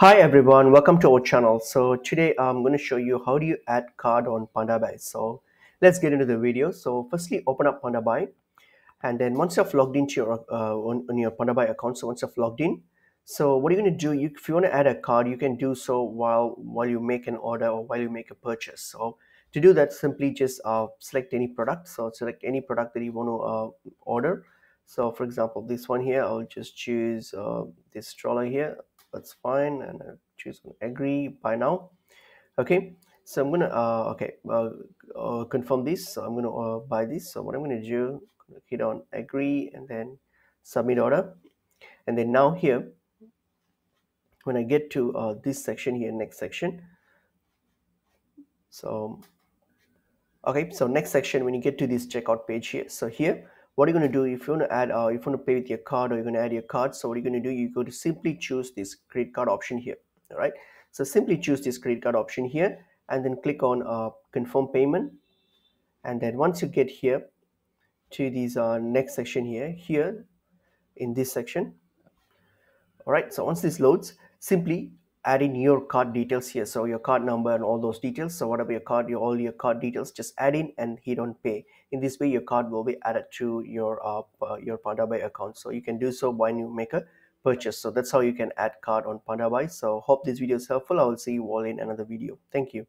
Hi everyone, welcome to our channel. So today I'm going to show you how do you add card on Pandabuy. So let's get into the video. So firstly, open up Pandabuy, and then once you've logged into your on your Pandabuy account, so once you've logged in, so what you're going to do, if you want to add a card, you can do so while you make an order or while you make a purchase. So to do that, simply just select any product. So select any product that you want to order. So for example, this one here, I'll just choose this stroller here. That's fine, and I choose on agree, buy now. Okay, so I'm gonna confirm this. So I'm gonna buy this. So what I'm gonna do, hit on agree and then submit order. And then now here, when I get to this section here, next section. So okay, so next section, when you get to this checkout page here, so here what you're going to do, if you want to add if you want to pay with your card or you're going to add your card, so what you're going to do, you go to simply choose this credit card option here. All right, so simply choose this credit card option here and then click on confirm payment. And then once you get here to these next section here in this section, all right, so once this loads, simply add in your card details here, so your card number and all those details. So whatever your card, all your card details, just add in and hit on pay. In this way your card will be added to your Pandabuy account. So you can do so when you make a purchase. So that's how you can add card on Pandabuy. So hope this video is helpful. I will see you all in another video. Thank you.